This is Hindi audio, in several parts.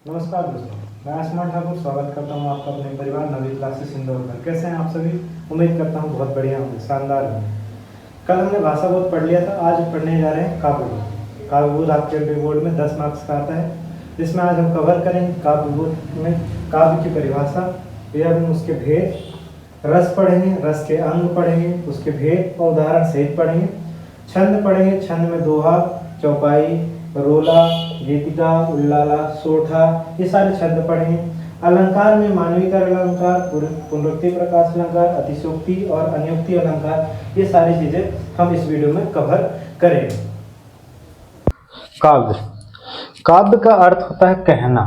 नमस्कार दोस्तों, मैं आसमान ठाकुर स्वागत करता हूं आपका अपने परिवार नवी क्लासेस इंदौर पर। कैसे हैं आप सभी? उम्मीद करता हूं बहुत बढ़िया होंगे, शानदार होंगे। कल हमने भाषा बोध पढ़ लिया था, आज पढ़ने जा रहे हैं काव्य बोध। काव्य बोध आपके एमपी बोर्ड में 10 मार्क्स का आता है, जिसमें आज हम कवर करेंगे काव्य बोध में काव्य की परिभाषा एवं उसके भेद, रस पढ़ेंगे, रस के अंग पढ़ेंगे, उसके भेद और उदाहरण सहित पढ़ेंगे। छंद पढ़ेंगे, छंद में दोहा, चौपाई, रोला, गीतिका, उल्लाला, सोठा, ये सारे छंद पढ़ेंगे। अलंकार में मानवीकरण अलंकार, पुनरुक्ति प्रकाश अलंकार, अतिशोक्ति और अन्योक्ति अलंकार, ये सारी चीजें हम इस वीडियो में कवर करेंगे। काव्य, काव्य का अर्थ होता है कहना।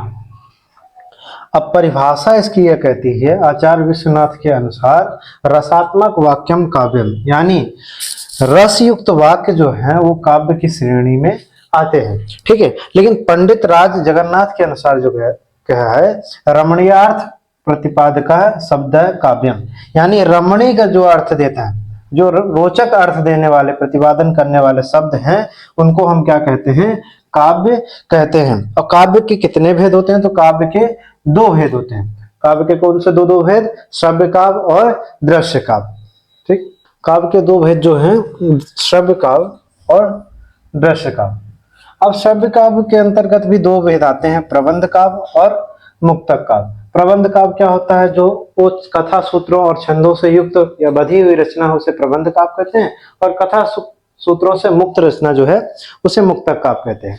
अब परिभाषा इसकी यह कहती है, आचार्य विश्वनाथ के अनुसार रसात्मक वाक्यम काव्यम, यानी रस युक्त वाक्य जो है वो काव्य की श्रेणी में आते हैं। ठीक है, लेकिन पंडित राज जगन्नाथ के अनुसार जो कहा है, रमणीयार्थ प्रतिपादका शब्द काव्यम, यानी रमणीय का जो अर्थ देता है, जो रोचक अर्थ देने वाले, प्रतिपादन करने वाले शब्द हैं, उनको हम क्या कहते हैं? काव्य कहते हैं। और काव्य के कितने भेद होते हैं? तो काव्य के दो भेद होते हैं। काव्य के कौन से दो भेद? श्रव्य काव्य और दृश्य काव्य। ठीक, काव्य के दो भेद जो हैं, श्रव्य काव्य और दृश्य काव्य। अब श्रव्य काव्य के अंतर्गत भी दो भेद आते हैं, प्रबंध काव्य और मुक्तक काव्य। प्रबंध काव्य क्या होता है? जो कथा सूत्रों और छंदों से युक्त या बधी हुई रचना हो, उसे प्रबंध काव्य कहते हैं। और कथा सूत्रों से मुक्त रचना जो है, उसे मुक्तक काव्य कहते हैं।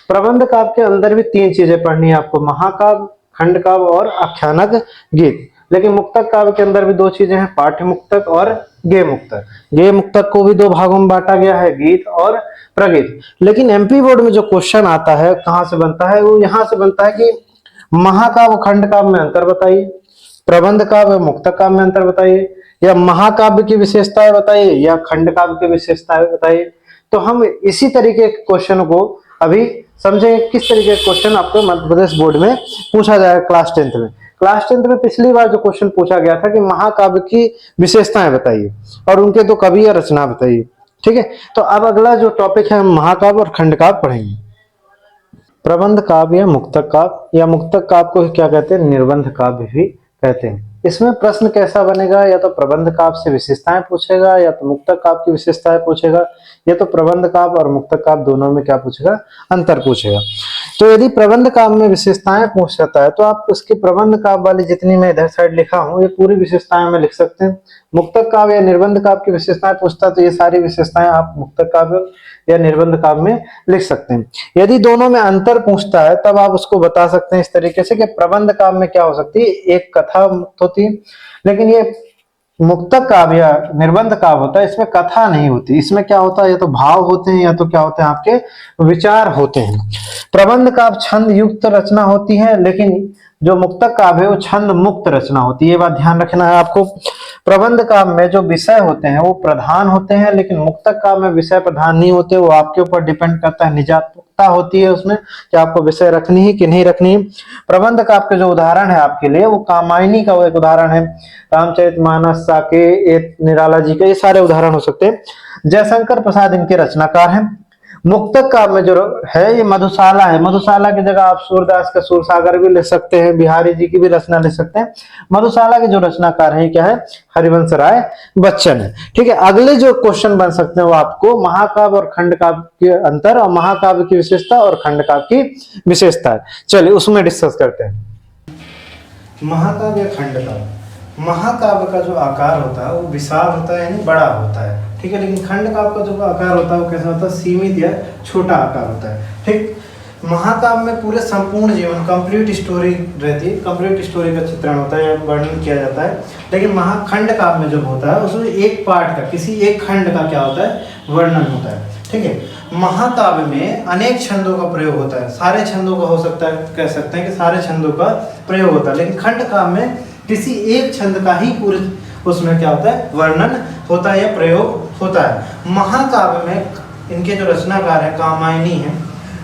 प्रबंध काव्य के अंदर भी तीन चीजें पढ़नी है आपको, महाकाव्य, खंड काव्य और आख्यानक गीत। लेकिन मुक्तक काव्य के अंदर भी दो चीजें हैं, पाठ्य मुक्तक और गेय मुक्तक। गेय मुक्तक को भी दो भागों में बांटा गया है, गीत और प्रगीत। लेकिन एमपी बोर्ड में जो क्वेश्चन आता है, कहां से बनता है? वो यहां से बनता है कि महाकाव्य खंड काव्य में अंतर बताइए, प्रबंध काव्य मुक्तक काव्य में अंतर बताइए, या महाकाव्य की विशेषताएं बताइए, या खंड काव्य की विशेषताएं बताइए। तो हम इसी तरीके के क्वेश्चन को अभी समझेंगे, किस तरीके के क्वेश्चन आपको मध्य प्रदेश बोर्ड में पूछा जाएगा क्लास 10th में। क्लास 10th में पिछली बार जो क्वेश्चन पूछा गया था कि महाकाव्य की विशेषताएं बताइए और उनके दो कवि या रचना बताइए। ठीक है, तो अब अगला जो टॉपिक है, हम महाकाव्य और खंड काव्य पढ़ेंगे। प्रबंध काव्य या मुक्तक काव्य, या मुक्तक काव्य को क्या कहते हैं? निर्बंध काव्य भी कहते हैं। इसमें प्रश्न कैसा बनेगा? या तो प्रबंध काव्य से विशेषताएं पूछेगा, या तो मुक्तक काव्य की विशेषताएं पूछेगा, या तो प्रबंध काव्य और मुक्तक काव्य दोनों में क्या पूछेगा? अंतर पूछेगा। तो यदि प्रबंध काव्य में विशेषताएं पूछ सकता है, तो आप उसकी प्रबंध काव्य वाली जितनी मैं इधर साइड लिखा हूं, ये पूरी विशेषताएं में लिख सकते हैं। मुक्तक काव्य या निर्बंध काव्य की विशेषताएं पूछता है, तो ये सारी विशेषताएं आप मुक्तक काव्य या निर्बंध काव्य में लिख सकते हैं। यदि दोनों में अंतर पूछता है, तब आप उसको बता सकते हैं इस तरीके से कि प्रबंध काव्य में क्या हो सकती है? एक कथा होती है, लेकिन ये मुक्तक काव्य या निर्बंध काव्य होता है, इसमें कथा नहीं होती। इसमें क्या होता है? या तो भाव होते हैं, या तो क्या होते हैं? आपके विचार होते हैं। प्रबंध काव्य छंद युक्त रचना होती है, लेकिन जो मुक्तक काव्य है वो छंद मुक्त रचना होती है। ये बात ध्यान रखना है आपको। प्रबंध काव्य में जो विषय होते हैं वो प्रधान होते हैं, लेकिन मुक्तक काव्य में विषय प्रधान नहीं होते। वो आपके ऊपर डिपेंड करता है, निजातता होती है उसमें कि आपको विषय रखनी है कि नहीं रखनी है। प्रबंध काव्य के जो उदाहरण है आपके लिए, वो कामायनी का वो एक उदाहरण है, रामचरितमानस, साकेत, निराला जी के, ये सारे उदाहरण हो सकते हैं। जयशंकर प्रसाद इनके रचनाकार हैं। मुक्तक काव्य में जो है, ये मधुशाला है। मधुशाला की जगह आप सूरदास का सूरसागर भी ले सकते हैं, बिहारी जी की भी रचना ले सकते हैं। मधुशाला के जो रचनाकार है क्या है? हरिवंश राय बच्चन है। ठीक है, अगले जो क्वेश्चन बन सकते हैं वो आपको महाकाव्य और खंड काव्य के अंतर, और महाकाव्य की विशेषता और खंड काव्य की विशेषता है। चलिए उसमें डिस्कस करते हैं। महाकाव्य या खंड काव्य। महाकाव्य का जो आकार होता है वो विशाल होता है, यानी बड़ा होता है। ठीक है, लेकिन खंड काव्य का जो आकार होता है वो कैसा होता है? सीमित या छोटा आकार होता है। ठीक, महाकाव्य में पूरे संपूर्ण जीवन, कंप्लीट स्टोरी रहती है, कंप्लीट स्टोरी का चित्रण होता है, वर्णन किया जाता है। लेकिन महाखंड काव्य में जब होता है, उसमें एक पार्ट का, किसी एक खंड का क्या होता है? वर्णन होता है। ठीक है, महाकाव्य में अनेक छंदों का प्रयोग होता है, सारे छंदों का हो सकता है, कह सकते हैं कि सारे छंदों का प्रयोग होता है। लेकिन खंड काव्य में किसी एक छंद का ही पूरे उसमें क्या होता है? वर्णन होता है या प्रयोग होता है। महाकाव्य में इनके जो रचनाकार है, कामायनी है।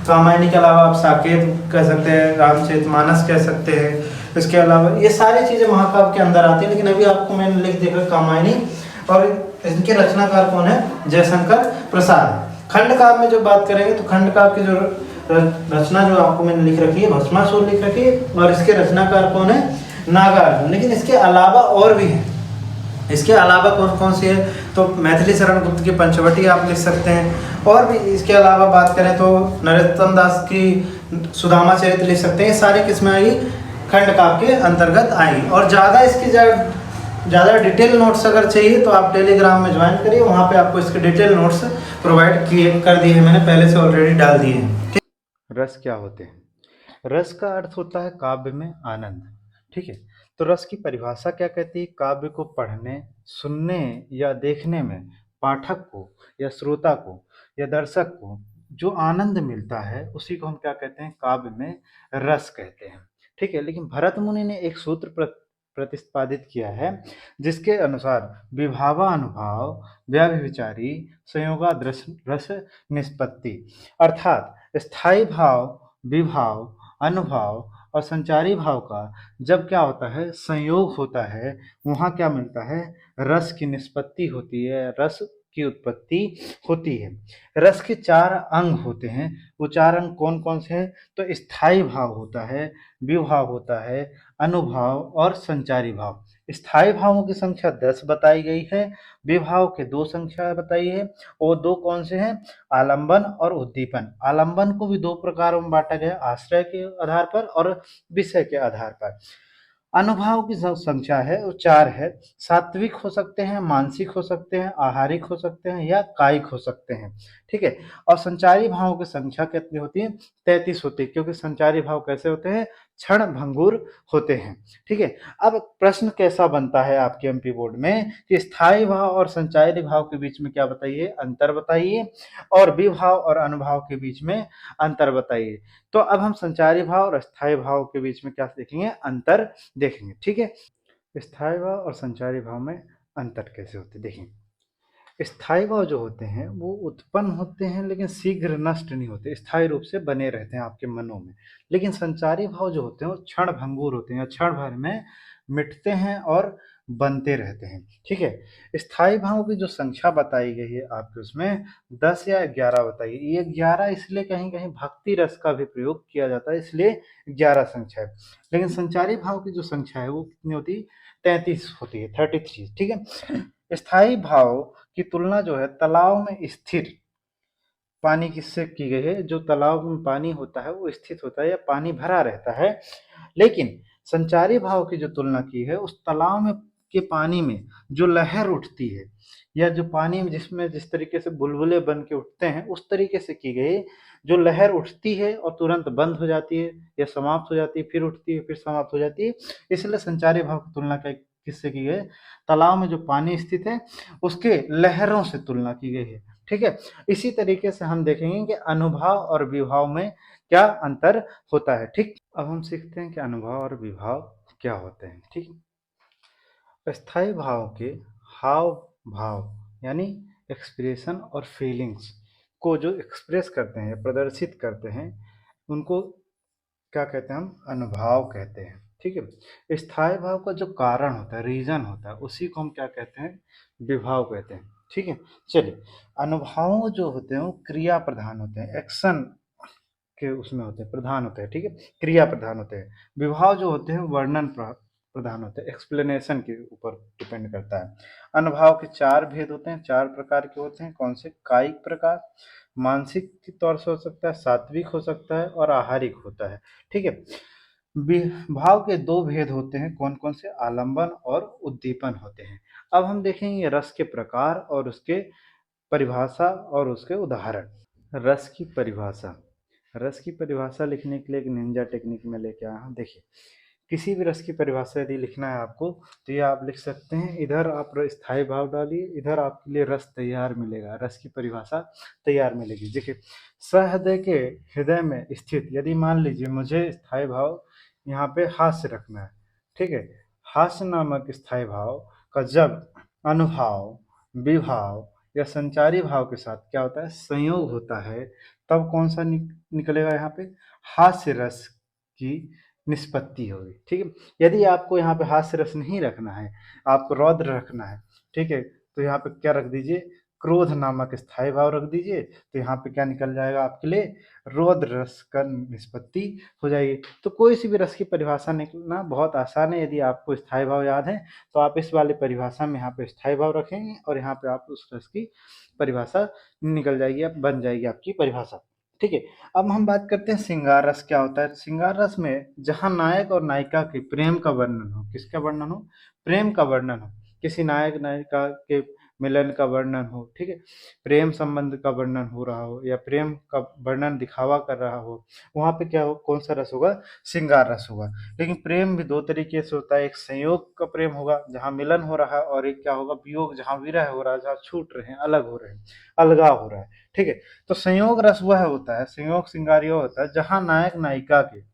कामायनी के अलावा आप साकेत कह सकते हैं, रामचरितमानस कह सकते हैं। इसके अलावा ये सारी चीजें महाकाव्य के अंदर आती है, लेकिन अभी आपको मैंने लिख देखा कामायनी, और इनके रचनाकार कौन है? जयशंकर प्रसाद। खंड काव्य में जो बात करेंगे, तो खंड काव्य के जो रचना जो आपको मैंने लिख रखी है भस्मासुर लिख रखी है, और इसके रचनाकार कौन है, नागार्जुन। लेकिन इसके अलावा और भी हैं, इसके अलावा कौन कौन सी है, तो मैथिली शरण गुप्त की पंचवटी आप लिख सकते हैं, और भी इसके अलावा बात करें तो नरोत्तम दास की सुदामा चरित्र लिख सकते हैं। ये सारी किस्में आएगी खंड काव्य के अंतर्गत आएगी। और ज़्यादा इसकी ज़्यादा डिटेल नोट्स अगर चाहिए तो आप टेलीग्राम में ज्वाइन करिए, वहाँ पे आपको इसके डिटेल नोट्स प्रोवाइड किए कर दिए हैं, मैंने पहले से ऑलरेडी डाल दिए हैं। रस क्या होते हैं? रस का अर्थ होता है काव्य में आनंद। ठीक है, तो रस की परिभाषा क्या कहती है? काव्य को पढ़ने, सुनने या देखने में पाठक को या श्रोता को या दर्शक को जो आनंद मिलता है उसी को हम क्या कहते हैं? काव्य में रस कहते हैं। ठीक है, लेकिन भरत मुनि ने एक सूत्र प्रतिपादित किया है जिसके अनुसार विभावानुभाव व्याभिचारी संयोगादृश रस निष्पत्ति, अर्थात स्थायी भाव, विभाव, अनुभाव और संचारी भाव का जब क्या होता है, संयोग होता है, वहाँ क्या मिलता है? रस की निष्पत्ति होती है, रस की उत्पत्ति होती है। रस के 4 अंग होते हैं। वो 4 अंग कौन कौन से हैं? तो स्थायी भाव होता है, विभाव होता है, अनुभाव और संचारी भाव। स्थायी भावों की संख्या 10 बताई गई है, विभाव के 2 संख्या बताई है। वो 2 कौन से हैं? आलंबन और उद्दीपन। आलंबन को भी 2 प्रकारों में बांटा गया, आश्रय के आधार पर और विषय के आधार पर। अनुभाव की जो संख्या है वो 4 है। सात्विक हो सकते हैं, मानसिक हो सकते हैं, आहारिक हो सकते हैं या कायिक हो सकते हैं। ठीक है, और संचारी भावों की संख्या कितनी होती है? 33 होती है, क्योंकि संचारी भाव कैसे होते हैं? क्षण भंगुर होते हैं। ठीक है, अब प्रश्न कैसा बनता है आपके एमपी बोर्ड में कि स्थायी भाव और संचारी भाव के बीच में क्या बताइए? अंतर बताइए, और विभाव और अनुभाव के बीच में अंतर बताइए। तो अब हम संचारी भाव और स्थायी भाव के बीच में क्या देखेंगे? अंतर देखेंगे। ठीक है, स्थायी भाव और संचारी भाव में अंतर कैसे होते देखेंगे। स्थायी भाव जो होते हैं वो उत्पन्न होते हैं लेकिन शीघ्र नष्ट नहीं होते, स्थायी रूप से बने रहते हैं आपके मनों में। लेकिन संचारी भाव जो होते हैं वो क्षण भंगुर होते हैं, क्षण भर में मिटते हैं और बनते रहते हैं। ठीक है, स्थायी भावों की जो संख्या बताई गई है आपके उसमें 10 या 11 बताइए। ये 11 इसलिए कहीं कहीं भक्ति रस का भी प्रयोग किया जाता है, इसलिए 11 संख्या है। लेकिन संचारी भाव की जो संख्या है वो कितनी होती है? 33 होती है, 33। ठीक है, स्थायी भाव की तुलना जो है तालाब में स्थिर पानी किससे की गई है? जो तालाब में पानी होता है वो स्थित होता है या पानी भरा रहता है। लेकिन संचारी भाव की जो तुलना की है उस तालाब में के पानी में जो लहर उठती है, या जो पानी में जिसमें जिस तरीके से बुलबुले बन के उठते हैं उस तरीके से की गई। जो लहर उठती है और तुरंत बंद हो जाती है या समाप्त हो जाती है, फिर उठती है फिर समाप्त हो जाती है, इसलिए संचारी भाव की तुलना किससे की गई? तालाब में जो पानी स्थित है उसके लहरों से तुलना की गई है। ठीक है, इसी तरीके से हम देखेंगे कि अनुभाव और विभाव में क्या अंतर होता है। ठीक, अब हम सीखते हैं कि अनुभाव और विभाव क्या होते हैं। ठीक, स्थायी भाव के हाव भाव यानी एक्सप्रेशन और फीलिंग्स को जो एक्सप्रेस करते हैं या प्रदर्शित करते हैं उनको क्या कहते हैं? हम अनुभाव कहते हैं। ठीक है, स्थायी भाव का जो कारण होता है, रीजन होता है, उसी को हम क्या कहते हैं? विभाव कहते हैं। ठीक है, चलिए, अनुभाव जो होते हैं वो क्रिया प्रधान होते हैं, एक्शन के उसमें होते हैं, प्रधान होते हैं। ठीक है, क्रिया प्रधान होते हैं। विभाव जो होते हैं वर्णन प्रधान होते हैं, एक्सप्लेनेशन के ऊपर डिपेंड करता है। अनुभाव के 4 भेद होते हैं, 4 प्रकार के होते हैं। कौन से? कायिक प्रकार, मानसिक के तौर से हो सकता है, सात्विक हो सकता है और आहारिक होता है। ठीक है, भाव के 2 भेद होते हैं। कौन कौन से? आलंबन और उद्दीपन होते हैं। अब हम देखेंगे रस के प्रकार और उसके परिभाषा और उसके उदाहरण। रस की परिभाषा। रस की परिभाषा लिखने के लिए एक निंजा टेक्निक में लेके आया हूँ। देखिए, किसी भी रस की परिभाषा यदि लिखना है आपको तो ये आप लिख सकते हैं। इधर आप स्थायी भाव डालिए, इधर आपके लिए रस तैयार मिलेगा, रस की परिभाषा तैयार मिलेगी। देखिए, सहृदय के हृदय में स्थित, यदि मान लीजिए मुझे स्थायी भाव यहाँ पे हास्य रखना है। ठीक है, हास्य नामक स्थायी भाव का जब अनुभाव, विभाव या संचारी भाव के साथ क्या होता है? संयोग होता है, तब कौन सा निकलेगा? यहाँ पे हास्य रस की निष्पत्ति होगी। ठीक है, यदि आपको यहाँ पे हास्य रस नहीं रखना है, आपको रौद्र रखना है, ठीक है, तो यहाँ पे क्या रख दीजिए? क्रोध नामक स्थायी भाव रख दीजिए, तो यहाँ पे क्या निकल जाएगा आपके लिए, रौद्र रस का निष्पत्ति हो जाएगी। तो कोई सी भी रस की परिभाषा निकलना बहुत आसान है। यदि आपको स्थायी भाव याद है तो आप इस वाले परिभाषा में यहाँ पे स्थायी भाव रखेंगे और यहाँ पे आप उस रस की परिभाषा निकल जाएगी, अब बन जाएगी आपकी परिभाषा। ठीक है, अब हम बात करते हैं श्रृंगार रस क्या होता है। श्रृंगार रस में जहाँ नायक और नायिका के प्रेम का वर्णन हो, किसका वर्णन हो, प्रेम का वर्णन हो, किसी नायक नायिका के मिलन का वर्णन हो, ठीक है, प्रेम संबंध का वर्णन हो रहा हो या प्रेम का वर्णन दिखावा कर रहा हो, वहाँ पे क्या हो, कौन सा रस होगा, श्रृंगार रस होगा। लेकिन प्रेम भी दो तरीके से होता है, एक संयोग का प्रेम होगा जहाँ मिलन हो रहा है, और एक क्या होगा, वियोग, जहाँ विरह हो रहा है, जहाँ छूट रहे हैं, अलग हो रहे हैं, अलगाव हो रहा है। ठीक है, तो संयोग रस वह होता है, संयोग श्रृंगार यह होता है जहाँ नायक नायिका के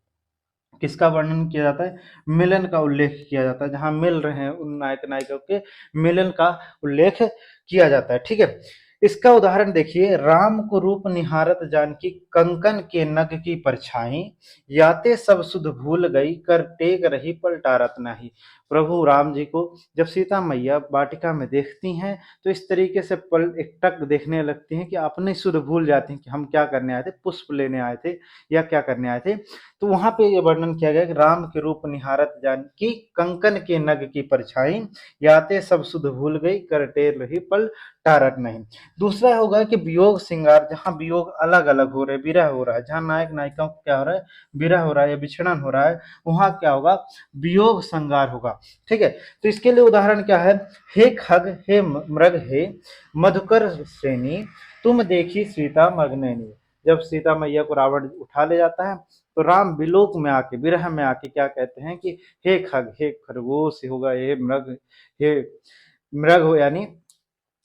किसका वर्णन किया जाता है, मिलन का उल्लेख किया जाता है, जहां मिल रहे हैं उन नायक नायिका के मिलन का उल्लेख किया जाता है। ठीक है, इसका उदाहरण देखिए, राम को रूप निहारत जानकी कंकन के नग की परछाई, याते सब सुध भूल गई कर टेक रही पलटारत नाही। प्रभु राम जी को जब सीता मैया वाटिका में देखती हैं तो इस तरीके से पल एकटक देखने लगती हैं कि अपने सुध भूल जाती हैं कि हम क्या करने आए थे, पुष्प लेने आए थे या क्या करने आए थे। तो वहां पे ये वर्णन किया गया कि राम के रूप निहारत जानकी कंकन के नग की परछाई, याते सब सुध भूल गई कर टेर रही पल टारत नहीं। दूसरा होगा कि वियोग श्रृंगार, जहाँ वियोग अलग अलग हो रहे, विरह हो रहा है, जहाँ नायक नायिका को क्या हो रहा है, विरह हो रहा है या विछड़न हो रहा है, वहां क्या होगा, वियोग श्रृंगार होगा। ठीक है, तो इसके लिए उदाहरण क्या है, हे खग हे मृग हे मधुकर श्रेणी, तुम देखी सीता मग्नैनी। जब सीता मैया को रावण उठा ले जाता है तो राम विलोक में आके, विरह में आके क्या कहते हैं कि हे खग, हे खरगोश होगा, हे मृग हो यानी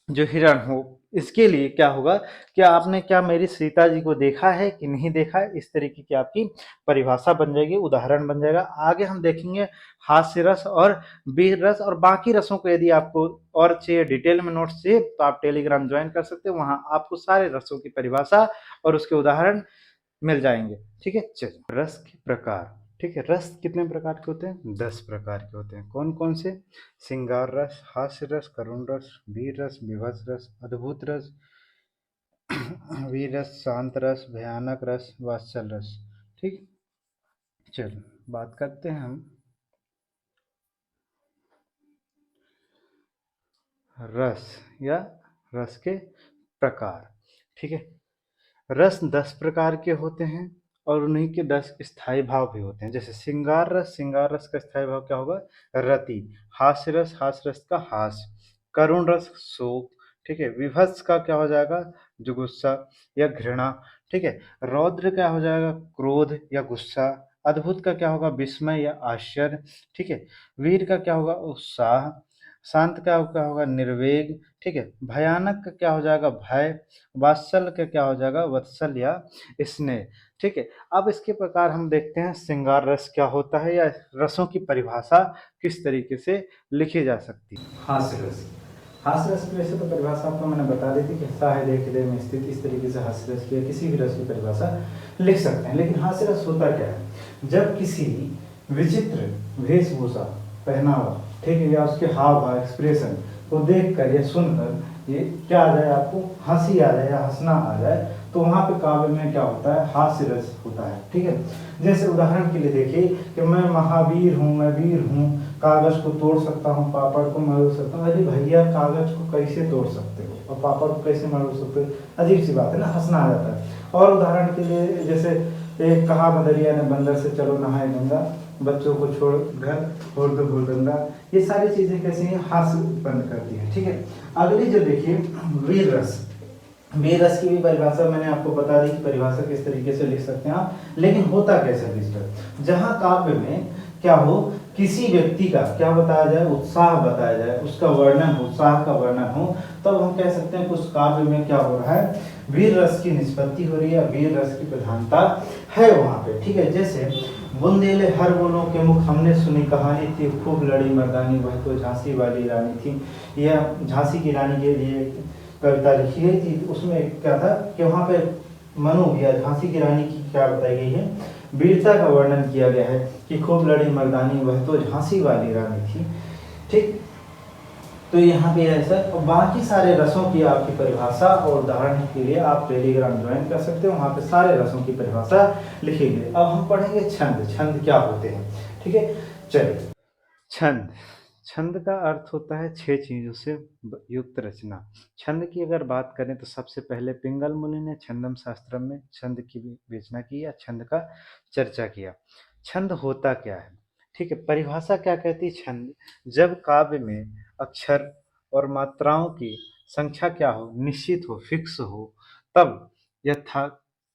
जो हिरण हो, इसके लिए क्या होगा कि आपने क्या मेरी सीता जी को देखा है कि नहीं देखा है, इस तरीके की आपकी परिभाषा बन जाएगी, उदाहरण बन जाएगा। आगे हम देखेंगे हास्य रस और वीर रस और बाकी रसों को। यदि आपको और चाहिए, डिटेल में नोट्स चाहिए, तो आप टेलीग्राम ज्वाइन कर सकते हो, वहां आपको सारे रसों की परिभाषा और उसके उदाहरण मिल जाएंगे। ठीक है, चलिए, रस के प्रकार। ठीक है, रस कितने प्रकार के होते हैं, 10 प्रकार के होते हैं। कौन कौन से, श्रृंगार रस, हास्य रस, करुण रस, वीर रस, विभत्स रस, अद्भुत रस, वीर रस, शांत रस, भयानक रस, वात्सल रस। ठीक, चलो बात करते हैं हम रस या रस के प्रकार। ठीक है, रस 10 प्रकार के होते हैं और उन्हीं के 10 स्थायी भाव भी होते हैं। जैसे श्रृंगार रस, श्रृंगार रस का स्थायी भाव क्या होगा, रति। हास्य रस, हास्य रस का हास्य। करुण रस शोक। ठीक है, विभत्स का क्या हो जाएगा, जुगुस्सा या घृणा। ठीक है, रौद्र क्या हो जाएगा, क्रोध या गुस्सा। अद्भुत का क्या होगा, विस्मय या आश्चर्य। ठीक है, वीर का क्या होगा, उत्साह। शांत का क्या होगा, निर्वेग। ठीक है, भयानक का क्या हो जाएगा, भय। वात्सल का क्या हो जाएगा, वत्सल या स्नेह। ठीक है, अब इसके प्रकार हम देखते हैं श्रृंगार रस क्या होता है या रसों की परिभाषा किस तरीके से लिखी जा सकती है। हास्य रस, हास्य रस की वैसे तो परिभाषा आपको मैंने बता दी थी कि साहृदय हृदय में स्थित, इस तरीके से हास्य रस की या किसी भी रस की परिभाषा लिख सकते हैं। लेकिन हास्य रस होता क्या है, जब किसी विचित्र वेशभूषा, पहनावा, ठीक है, या उसके हाव भाव, एक्सप्रेशन को देखकर या सुनकर ये क्या आ जाए, आपको हंसी आ जाए या हंसना आ जाए, तो वहाँ पे काव्य में क्या होता है, हास्य रस होता है। ठीक है, जैसे उदाहरण के लिए देखिए कि मैं महावीर हूँ, मैं वीर हूँ, कागज को तोड़ सकता हूँ, पापड़ को मरोड़ सकता हूँ। अरे भैया, कागज को कैसे तोड़ सकते हो और पापड़ को कैसे मरोड़ सकते हो, अजीब सी बात है ना, हंसना आ जाता है। और उदाहरण के लिए जैसे एक कहा बदरिया ने बंदर से, चलो नहाए गंगा, बच्चों को छोड़ घर छोड़ दो भूलगंगा। ये सारी चीजें कैसी हैं, हास्य उत्पन्न करती हैं। ठीक है, अगली जो देखिए वीर रस, वीर रस की भी परिभाषा मैंने आपको बता दी कि परिभाषा किस तरीके से लिख सकते हैं आप, लेकिन होता कैसे विस्तार, जहां काव्य में क्या हो, किसी व्यक्ति का क्या बताया जाए, उत्साह बताया जाए, उसका वर्णन, उत्साह का वर्णन हो, तब हम कह सकते हैं कि उस काव्य में क्या हो रहा है, वीर रस की निष्पत्ति हो रही है, वीर रस की प्रधानता है वहां पे। ठीक है, जैसे बुंदेले हर बोलों के मुख, हमने सुनी कहानी थी, खूब लड़ी मर्दानी, वह तो झांसी वाली रानी थी। यह झांसी की रानी के लिए कविता लिखी गई थी। उसमें क्या था कि वहाँ पे मनु या झांसी की रानी की क्या बताई गई है, वीरता का वर्णन किया गया है कि खूब लड़ी मर्दानी, वह तो झांसी वाली रानी थी। ठीक, तो यहाँ पे है सर, और बाकी सारे रसों की आपकी परिभाषा और उदाहरण के लिए आप टेलीग्राम ज्वाइन कर सकते हो, वहाँ पे सारे रसों की परिभाषा लिखेंगे। अब हम पढ़ेंगे छंद, छंद क्या होते हैं, ठीक है। चलिए, छंद, छंद का अर्थ होता है 6 चीजों से युक्त रचना। छंद की अगर बात करें तो सबसे पहले पिंगल मुनि ने छंदम शास्त्रम में छंद की विवेचना की या छंद का चर्चा किया। छंद होता क्या है, ठीक है, परिभाषा क्या कहती है। छंद, जब काव्य में अक्षर और मात्राओं की संख्या क्या हो, निश्चित हो, फिक्स हो, तब यथा,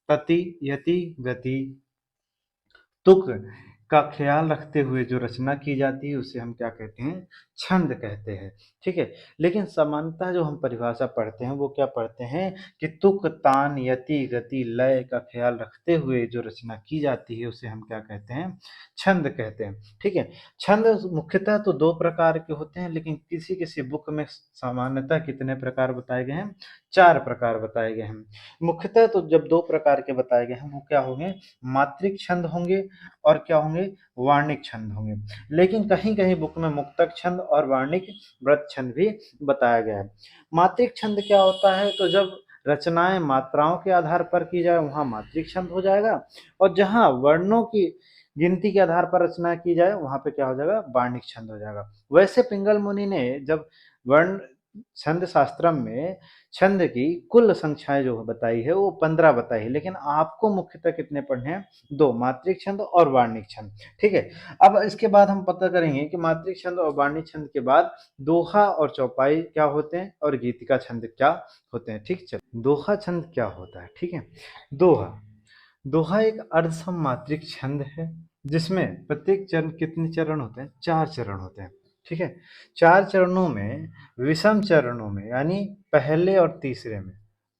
तति, यति, गति, तुक का ख्याल रखते हुए जो रचना की जाती है उसे हम क्या कहते हैं, छंद कहते हैं, ठीक है। लेकिन सामान्यतः जो हम परिभाषा पढ़ते हैं वो क्या पढ़ते हैं कि तुक, तान, यति, गति, लय का ख्याल रखते हुए जो रचना की जाती है उसे हम क्या कहते हैं, छंद कहते हैं, ठीक है। छंद मुख्यतः तो 2 प्रकार के होते हैं, लेकिन किसी किसी बुक में सामान्यतः कितने प्रकार बताए गए हैं, 4 प्रकार बताए गए हैं। मुख्यतः तो जब 2 प्रकार के बताए गए हैं वो क्या होंगे, मात्रिक छंद होंगे और क्या होंगे, वार्णिक छंद होंगे। लेकिन कहीं कहीं बुक में मुक्तक छंद और वार्णिक व्रत छंद भी बताया गया है। मात्रिक छंद क्या होता है, तो जब रचनाएं मात्राओं के आधार पर की जाए वहां मात्रिक छंद हो जाएगा, और जहां वर्णों की गिनती के आधार पर रचना की जाए वहां पे क्या हो जाएगा, वार्णिक छंद हो जाएगा। वैसे पिंगल मुनि ने जब वर्ण छंद शास्त्रम में छंद की कुल संख्याएं जो बताई है वो 15 बताई है, लेकिन आपको मुख्यतः कितने पढ़ने हैं, 2, मात्रिक छंद और वार्णिक छंद, ठीक है। अब इसके बाद हम पता करेंगे कि मात्रिक छंद और वार्णिक छंद के बाद दोहा और चौपाई क्या होते हैं और गीतिका छंद क्या होते हैं, ठीक। चलो, दोहा छंद क्या होता है, ठीक है। दोहा, दोहा एक अर्धसम मात्रिक छंद है जिसमें प्रत्येक चरण कितने चरण होते हैं, 4 चरण होते हैं, ठीक है। 4 चरणों में, विषम चरणों में यानी पहले और तीसरे में,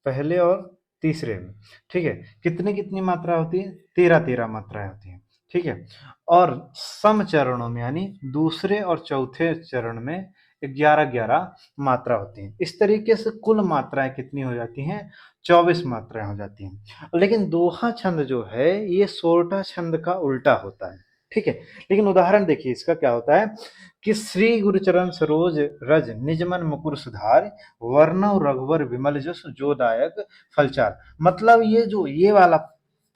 पहले और तीसरे में, ठीक है, कितनी कितनी मात्रा होती है, 13 मात्राएं होती हैं, ठीक है। और सम चरणों में यानी दूसरे और चौथे चरण में 11 मात्रा होती हैं। इस तरीके से कुल मात्राएं कितनी हो जाती हैं, 24 मात्राएं हो जाती हैं। लेकिन दोहा छंद जो है ये सोरठा छंद का उल्टा होता है, ठीक है। लेकिन उदाहरण देखिए इसका क्या होता है कि श्री गुरुचरण सरोज रज निजमन मुकुर सुधार वर्णव रघुवर विमल जस जोदायक फलचार। मतलब ये जो ये वाला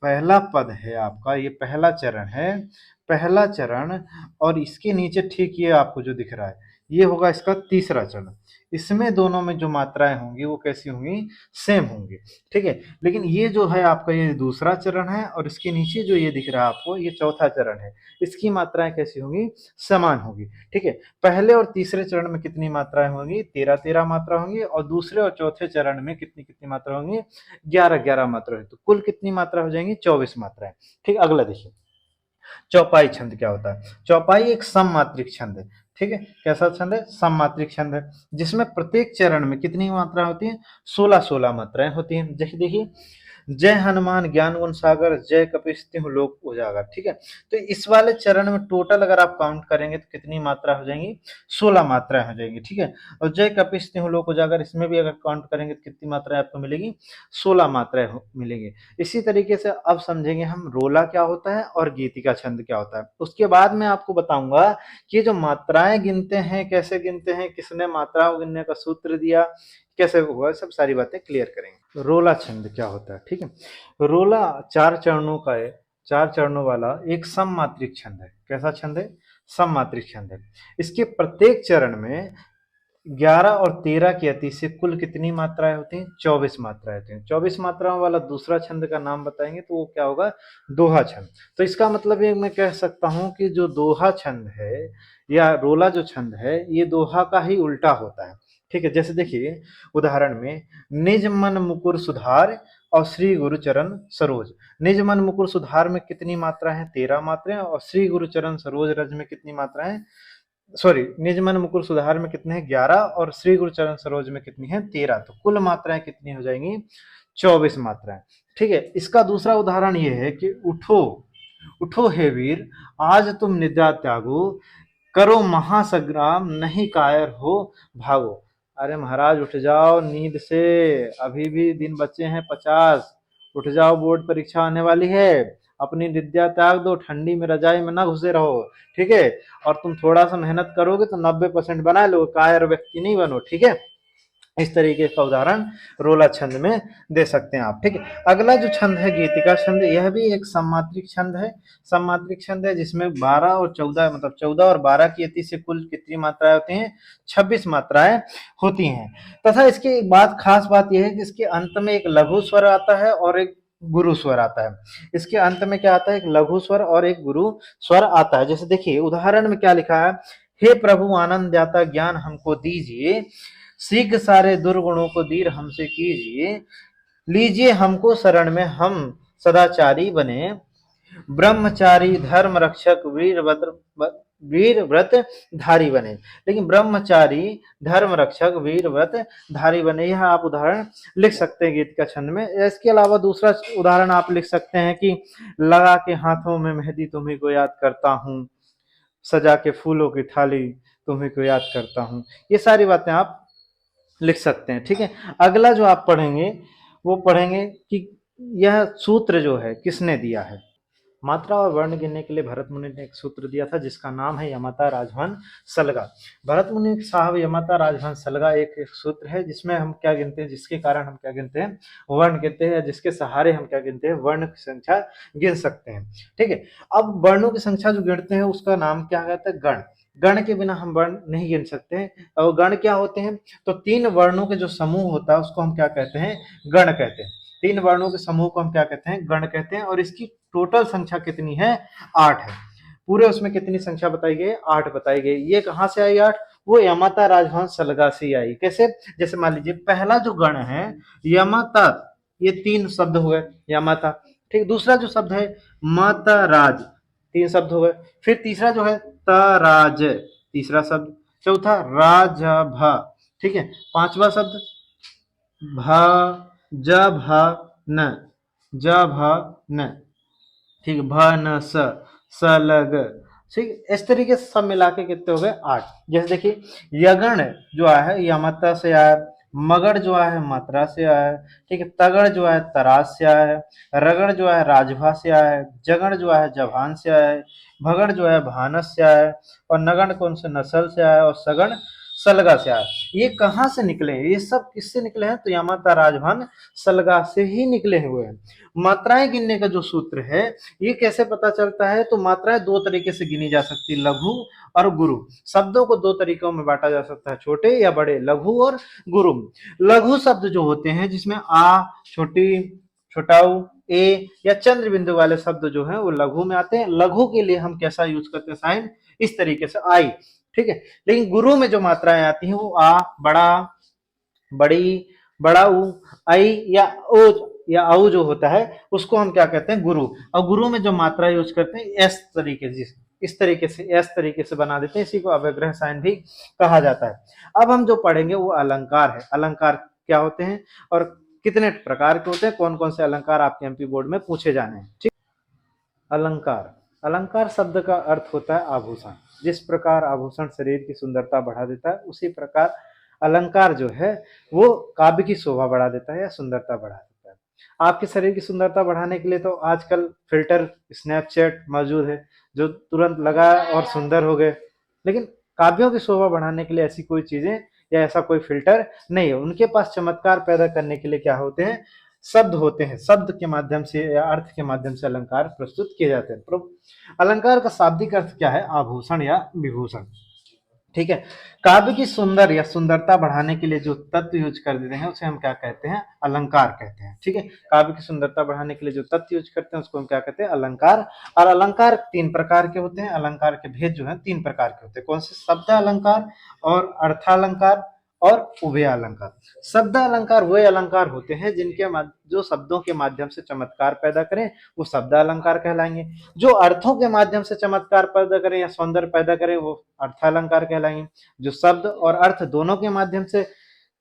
पहला पद है आपका, ये पहला चरण है, पहला चरण, और इसके नीचे ठीक ये आपको जो दिख रहा है ये होगा इसका तीसरा चरण। इसमें दोनों में जो मात्राएं होंगी वो कैसी होंगी, सेम होंगी, ठीक है। लेकिन ये जो है आपका ये दूसरा चरण है और इसके नीचे जो ये दिख रहा है आपको ये चौथा चरण है, इसकी मात्राएं कैसी होंगी, समान होगी, ठीक है। पहले और तीसरे चरण में कितनी मात्राएं होंगी, 13 मात्रा होंगी, और दूसरे और चौथे चरण में कितनी कितनी मात्रा होंगी, 11 मात्रा है। तो कुल कितनी मात्रा हो जाएंगी, 24 मात्राएं, ठीक। अगला देखिए, चौपाई छंद क्या होता है। चौपाई एक सममात्रिक छंद है, ठीक है। कैसा छंद है, सममात्रिक छंद है, जिसमें प्रत्येक चरण में कितनी मात्रा होती है, 16 मात्राएं होती हैं। जैसे देखिए, जय हनुमान ज्ञान गुण सागर जय कपीस तिहुँ लोक उजागर, ठीक है। तो इस वाले चरण में टोटल अगर आप काउंट करेंगे तो कितनी मात्रा हो जाएंगी, 16 मात्राएं हो जाएंगी, ठीक है। और जय कपीस तिहुँ लोक उजागर इसमें भी अगर काउंट करेंगे तो कितनी मात्राएं आपको मिलेगी, 16 मात्राएं मिलेंगी। इसी तरीके से अब समझेंगे हम रोला क्या होता है और गीतिका छंद क्या होता है। उसके बाद मैं आपको बताऊंगा कि जो मात्राएं गिनते हैं कैसे गिनते हैं, किसने मात्राओं गिनने का सूत्र दिया, कैसे हुआ, सब सारी बातें क्लियर करेंगे। रोला छंद क्या होता है, ठीक है। रोला 4 चरणों का है, 4 चरणों वाला एक सममात्रिक छंद है। कैसा छंद है, सममात्रिक छंद है। इसके प्रत्येक चरण में 11 और 13 की अति से कुल कितनी मात्राएं होती हैं, 24 मात्राएं होती हैं। 24 मात्राओं वाला दूसरा छंद का नाम बताएंगे तो वो क्या होगा, दोहा छंद। तो इसका मतलब ये मैं कह सकता हूं कि जो दोहा छंद है या रोला जो छंद है ये दोहा का ही उल्टा होता है, ठीक है। जैसे देखिए उदाहरण में, निज मन मुकुर सुधार और श्री गुरु चरण सरोज। निज मन मुकुर सुधार में कितनी मात्रा है, 13 मात्राएं, और श्री गुरु चरण सरोज रज में कितनी मात्राएं, सॉरी, निज मन मुकुर सुधार में कितने हैं, 11, और श्री गुरु चरण सरोज में कितनी है, 13। तो कुल मात्राएं कितनी हो जाएंगी, 24 मात्राएं, ठीक है। इसका दूसरा उदाहरण ये है कि उठो, उठो हे वीर आज तुम निद्रा त्यागो करो महासंग्राम नहीं कायर हो भागो। अरे महाराज उठ जाओ नींद से, अभी भी दिन बचे हैं 50, उठ जाओ बोर्ड परीक्षा आने वाली है, अपनी विद्या त्याग दो, ठंडी में रजाई में ना घुसे रहो, ठीक है। और तुम थोड़ा सा मेहनत करोगे तो 90% बना लो, कायर व्यक्ति नहीं बनो, ठीक है। इस तरीके का उदाहरण रोला छंद में दे सकते हैं आप, ठीक है। अगला जो छंद है गीतिका छंद, यह भी एक सम्मात्रिक छंद है। सम्मात्रिक छंद है जिसमें 12 और 14 मतलब 14 और 12 की यति से कुल कितनी मात्राएं होती हैं, 26 मात्राएं होती हैं। तथा इसकी एक बात खास बात यह है कि इसके अंत में एक लघु स्वर आता है और एक गुरु स्वर आता है। इसके अंत में क्या आता है, एक लघु स्वर और एक गुरु स्वर आता है। जैसे देखिए उदाहरण में क्या लिखा है, हे प्रभु आनंद दाता ज्ञान हमको दीजिए, शीघ्र सारे दुर्गुणों को दूर हमसे कीजिए, लीजिए हमको शरण में हम सदाचारी बने, ब्रह्मचारी धर्म रक्षक वीर व्रत धारी बने। लेकिन ब्रह्मचारी धर्म रक्षक वीर व्रत धारी बने, यह आप उदाहरण लिख सकते हैं गीत का छंद में। इसके अलावा दूसरा उदाहरण आप लिख सकते हैं कि लगा के हाथों में मेहंदी तुम्ही को याद करता हूँ, सजा के फूलों की थाली तुम्ही को याद करता हूँ। ये सारी बातें आप लिख सकते हैं, ठीक है। अगला जो आप पढ़ेंगे वो पढ़ेंगे कि यह सूत्र जो है किसने दिया है। मात्रा और वर्ण गिनने के लिए भरत मुनि ने एक सूत्र दिया था जिसका नाम है यमता राजभवन सलगा। भरत मुनि साहब यमता राजभवन सलगा एक सूत्र है जिसमें हम क्या गिनते हैं, जिसके कारण हम क्या गिनते हैं, वर्ण गिनते हैं, जिसके सहारे हम क्या गिनते हैं, वर्ण की संख्या गिन सकते हैं, ठीक है। अब वर्णों की संख्या जो गिनते हैं उसका नाम क्या कहता है, गण। गण के बिना हम वर्ण नहीं गिन सकते हैं। और गण क्या होते हैं, तो 3 वर्णों के जो समूह होता है उसको हम क्या कहते हैं, गण कहते हैं। 3 वर्णों के समूह को हम क्या कहते हैं, गण कहते हैं। और इसकी टोटल संख्या कितनी है, 8 है। पूरे उसमें कितनी संख्या बताई गई, 8 बताई गई। ये कहां से आई 8, वो यमता राजभवन सलगा से आई। कैसे, जैसे मान लीजिए पहला जो गण है यमता, ये 3 शब्द हुए यमता, ठीक। दूसरा जो शब्द है मतराज, 3 शब्द हो गए। फिर तीसरा जो है तराज, तीसरा शब्द। चौथा राजभ, ठीक है। पांचवा शब्द न, न, ठीक, भ न सलग, ठीक। इस तरीके से सब मिला के कितने हो गए, 8। जैसे देखिए यगण जो है यमता से आया, मगड़ जो है मात्रा से आया है, ठीक है। तगड़ जो है तराज से आया है, रगड़ जो है राजभा से आया है, जगड़ जो है जभान से आया है, भगड़ जो है भानस से आया है, और नगण कौन से नस्ल से आया है, और सगण सलगा से आया। ये कहाँ से निकले हैं, ये सब किससे निकले हैं, तो यमता राजभवन सलगा से ही निकले हुए हैं। मात्राएं गिनने का जो सूत्र है ये कैसे पता चलता है, तो मात्राएं 2 तरीके से गिनी जा सकती है, लघु और गुरु। शब्दों को 2 तरीकों में बांटा जा सकता है, छोटे या बड़े, लघु और गुरु। लघु शब्द जो होते हैं जिसमें आ, छोटी, छोटाऊ, ए या चंद्र बिंदु वाले शब्द जो है वो लघु में आते हैं। लघु के लिए हम कैसा यूज करते हैं, साइन, इस तरीके से आई, ठीक है। लेकिन गुरु में जो मात्राएं आती हैं वो आ, बड़ा, बड़ी, बड़ा ऊ, आई या ओ या औ जो होता है उसको हम क्या कहते हैं, गुरु। और गुरु में जो मात्रा यूज करते हैं एस तरीके से, इस तरीके से एस तरीके से बना देते हैं, इसी को अवग्रह साइन भी कहा जाता है। अब हम जो पढ़ेंगे वो अलंकार है। अलंकार क्या होते हैं और कितने प्रकार के होते हैं, कौन कौन से अलंकार आपके एमपी बोर्ड में पूछे जाने हैं, ठीक। अलंकार, अलंकार शब्द का अर्थ होता है आभूषण। जिस प्रकार आभूषण शरीर की सुंदरता बढ़ा देता है उसी प्रकार अलंकार जो है वो काव्य की शोभा बढ़ा देता है या सुंदरता बढ़ा देता है। आपके शरीर की सुंदरता बढ़ाने के लिए तो आजकल फिल्टर स्नैपचैट मौजूद है जो तुरंत लगा और सुंदर हो गए, लेकिन काव्यों की शोभा बढ़ाने के लिए ऐसी कोई चीजें या ऐसा कोई फिल्टर नहीं है। उनके पास चमत्कार पैदा करने के लिए क्या होते हैं, शब्द होते हैं। शब्द के माध्यम से या अर्थ के माध्यम से अलंकार प्रस्तुत किए जाते हैं। अलंकार का शाब्दिक अर्थ क्या है, आभूषण या विभूषण, ठीक है। काव्य की सुंदर या सुंदरता बढ़ाने के लिए जो तत्व यूज कर देते हैं उसे हम क्या कहते हैं, अलंकार कहते हैं, ठीक है। काव्य की सुंदरता बढ़ाने के लिए जो तत्व यूज करते हैं उसको हम क्या कहते हैं, अलंकार। और अलंकार 3 प्रकार के होते हैं। अलंकार के भेद जो है 3 प्रकार के होते हैं। कौन से, शब्द अलंकार और अर्थालंकार और उभय अलंकार। शब्द अलंकार वे अलंकार होते हैं जिनके जो शब्दों के माध्यम से चमत्कार पैदा करें वो शब्द अलंकार कहलाएंगे। जो अर्थों के माध्यम से चमत्कार पैदा करें या सौंदर्य पैदा करें वो अर्थालंकार कहलाएंगे। जो शब्द और अर्थ दोनों के माध्यम से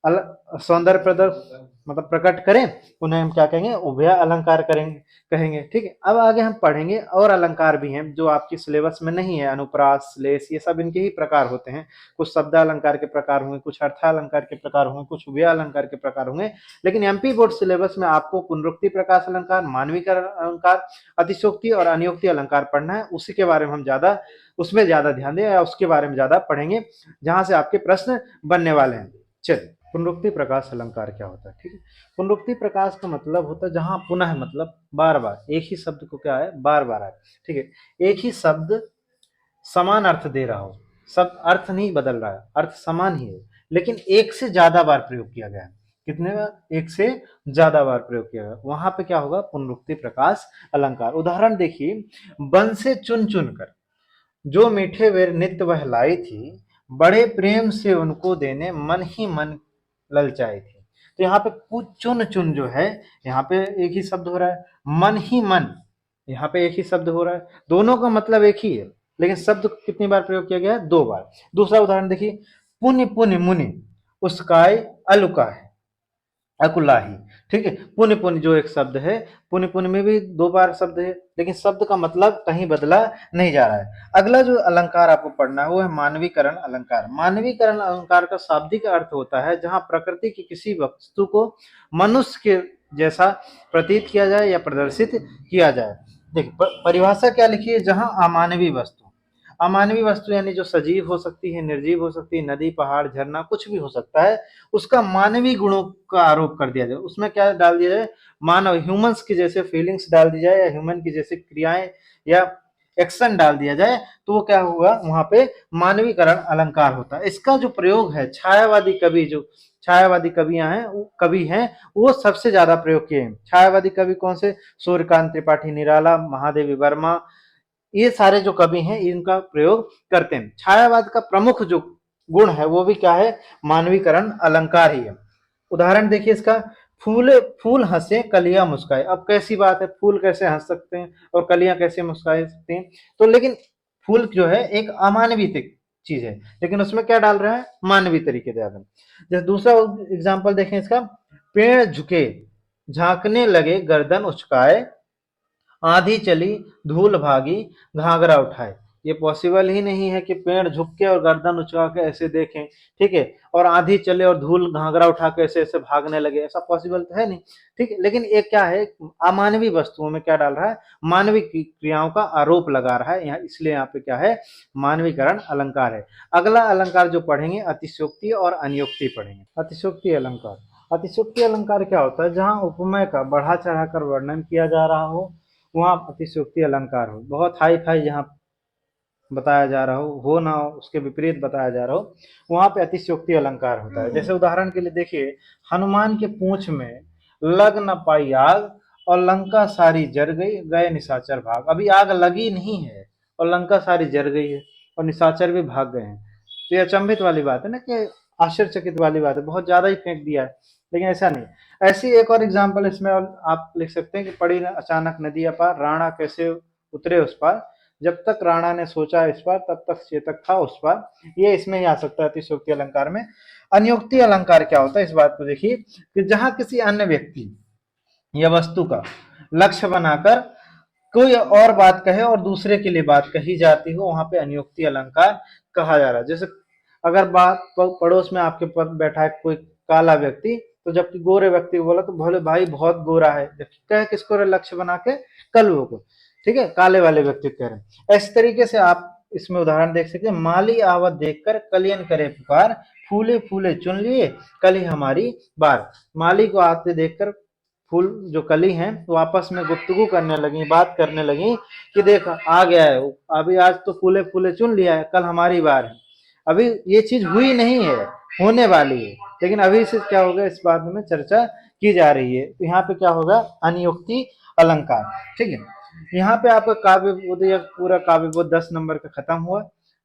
सौंदर्य प्रदर्श मतलब प्रकट करें, उन्हें हम क्या कहेंगे, उभय अलंकार करेंगे कहेंगे। ठीक है, अब आगे हम पढ़ेंगे और अलंकार भी हैं जो आपकी सिलेबस में नहीं है, अनुप्रास, श्लेष, ये सब इनके ही प्रकार होते हैं। कुछ शब्द अलंकार के प्रकार होंगे, कुछ अर्थालंकार के प्रकार होंगे, कुछ उभय अलंकार के प्रकार होंगे। लेकिन एमपी बोर्ड सिलेबस में आपको पुनरुक्ति प्रकाश अलंकार, मानवीकरण अलंकार, अतिशोक्ति और अनियोक्ति अलंकार पढ़ना है। उसी के बारे में हम ज्यादा उसमें ज्यादा ध्यान दें या उसके बारे में ज्यादा पढ़ेंगे जहां से आपके प्रश्न बनने वाले हैं। चलिए, पुनरुक्ति प्रकाश अलंकार क्या होता है? ठीक है, पुनरुक्ति प्रकाश का मतलब होता है जहां पुनः मतलब बार बार एक ही शब्द को क्या है, बार बार आए। ठीक है, एक ही शब्द समान अर्थ दे रहा हो, शब्द अर्थ नहीं बदल रहा है, अर्थ समान ही है, लेकिन एक से ज्यादा बार प्रयोग किया गया है। कितने बार? एक से ज्यादा बार प्रयोग किया गया, वहां पे क्या होगा, पुनरुक्ति प्रकाश अलंकार। उदाहरण देखिए, वन से चुन चुन कर जो मीठे बेर नित्य वह लाई थी, बड़े प्रेम से उनको देने मन ही मन ललचाई थी। तो यहाँ पे चुन चुन जो है, यहाँ पे एक ही शब्द हो रहा है, मन ही मन यहाँ पे एक ही शब्द हो रहा है, दोनों का मतलब एक ही है, लेकिन शब्द कितनी बार प्रयोग किया गया है? 2 बार। दूसरा उदाहरण देखिए, पुण्य पुण्य मुनि उसकाय अलुका है अकुलाही। ठीक है, पुण्य पुण्य जो एक शब्द है, पुण्य पुण्य में भी 2 बार शब्द है, लेकिन शब्द का मतलब कहीं बदला नहीं जा रहा है। अगला जो अलंकार आपको पढ़ना है वो है मानवीकरण अलंकार। मानवीकरण अलंकार का शाब्दिक अर्थ होता है जहां प्रकृति की किसी वस्तु को मनुष्य के जैसा प्रतीत किया जाए या प्रदर्शित किया जाए। देखिए, परिभाषा क्या लिखी है, जहां अमानवीय वस्तु, अमानवीय वस्तु यानी जो सजीव हो सकती है, निर्जीव हो सकती है, नदी, पहाड़, झरना, कुछ भी हो सकता है, उसका मानवीय गुणों का आरोप कर दिया जाए। उसमें क्या डाल दिया जाए, मानव, ह्यूमंस की जैसे फीलिंग्स डाल दी जाए, या ह्यूमन की जैसे क्रियाएं या एक्शन डाल दिया जाए, तो वो क्या होगा, वहां पे मानवीकरण अलंकार होता है। इसका जो प्रयोग है, छायावादी कवि, जो छायावादी कवियां हैं, वो कवि हैं, वो सबसे ज्यादा प्रयोग किए हैं। छायावादी कवि कौन से? सूर्यकांत त्रिपाठी निराला, महादेवी वर्मा, ये सारे जो कवि हैं इनका प्रयोग करते हैं। छायावाद का प्रमुख जो गुण है वो भी क्या है, मानवीकरण अलंकार ही है। उदाहरण देखिए इसका, फूले फूल हंसे कलियां मुस्काए। अब कैसी बात है, फूल कैसे हंस सकते हैं और कलियां कैसे मुस्काए सकते हैं? तो लेकिन फूल जो है एक अमानवीय चीज है, लेकिन उसमें क्या डाल रहा है, मानवीय तरीके से डाल रहा है। जैसे दूसरा एग्जाम्पल देखें इसका, पेड़ झुके झांकने लगे गर्दन उचकाए, आंधी चली धूल भागी घाघरा उठाए। ये पॉसिबल ही नहीं है कि पेड़ झुक के और गर्दन उचका के ऐसे देखें, ठीक है, और आंधी चले और धूल घाघरा उठा के ऐसे ऐसे भागने लगे, ऐसा पॉसिबल तो है नहीं। ठीक है, लेकिन ये क्या है, अमानवीय वस्तुओं में क्या डाल रहा है, मानवीय क्रियाओं का आरोप लगा रहा है यहाँ, इसलिए यहाँ पे क्या है, मानवीकरण अलंकार है। अगला अलंकार जो पढ़ेंगे, अतिशयोक्ति और अनियोक्ति पढ़ेंगे। अतिशयोक्ति अलंकार, अतिशयोक्ति अलंकार क्या होता है, जहां उपमेय का बढ़ा चढ़ाकर वर्णन किया जा रहा हो वहां अतिशयोक्ति अलंकार हो। बहुत हाई फाई जहां बताया जा रहा हो ना हो, उसके विपरीत बताया जा रहा हो, वहां पे अतिशयोक्ति अलंकार होता है। जैसे उदाहरण के लिए देखिए, हनुमान के पूंछ में लग न पाई आग और लंका सारी जर गई, गए निशाचर भाग। अभी आग लगी नहीं है और लंका सारी जर गई है और निशाचर भी भाग गए हैं। तो ये अचंभित वाली बात है ना, कि आश्चर्यचकित वाली बात है, बहुत ज्यादा ही फेंक दिया है, लेकिन ऐसा नहीं। ऐसी एक और एग्जाम्पल इसमें आप लिख सकते हैं कि पड़ी अचानक नदी अपार, राणा कैसे उतरे उस पार, जब तक राणा ने सोचा इस पार तब तक चेतक था उस पार। ये इसमें ही आ सकता है अतिशयोक्ति अलंकार में। अनियोक्ति अलंकार क्या होता है, इस बात को देखिए, कि जहां किसी अन्य व्यक्ति या वस्तु का लक्ष्य बनाकर कोई और बात कहे और दूसरे के लिए बात कही जाती हो, वहां पे अनियोक्ति अलंकार कहा जा रहा है। जैसे अगर बात पड़ोस में आपके पर बैठा है कोई काला व्यक्ति, तो जबकि गोरे व्यक्ति को बोला तो भोले भाई बहुत गोरा है, जबकि कहे किसको लक्ष्य बना के, कलुओं को, ठीक है, काले वाले व्यक्ति कह रहे हैं। इस तरीके से आप इसमें उदाहरण देख सकते हैं, माली आवत देखकर कलियन करे पुकार, फूले फूले चुन लिए कली हमारी बार। माली को आते देखकर फूल जो कली हैं वो आपस में गुफ्तगू करने लगी, बात करने लगी कि देख आ गया है, अभी आज तो फूले फूले चुन लिया है, कल हमारी बार है। अभी ये चीज हुई नहीं है, होने वाली है, लेकिन अभी से क्या होगा इस बात में चर्चा की जा रही है। तो यहाँ पे क्या होगा, अनियोक्ति अलंकार। ठीक है, यहाँ पे आपका काव्य बोध या पूरा काव्य बोध 10 नंबर का खत्म हुआ।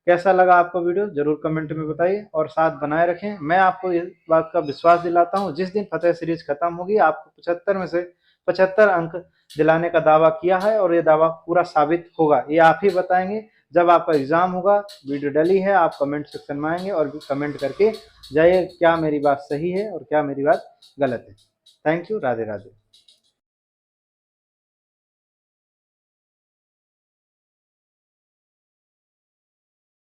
कैसा लगा आपको वीडियो जरूर कमेंट में बताइए और साथ बनाए रखें। मैं आपको इस बात का विश्वास दिलाता हूँ, जिस दिन फतेह सीरीज खत्म होगी आपको 75 में से 75 अंक दिलाने का दावा किया है और ये दावा पूरा साबित होगा, ये आप ही बताएंगे, जब आपका एग्ज़ाम होगा, वीडियो डली है, आप कमेंट सेक्शन में आएंगे और भी कमेंट करके जाइए क्या मेरी बात सही है और क्या मेरी बात गलत है। Thank you. राधे राधे।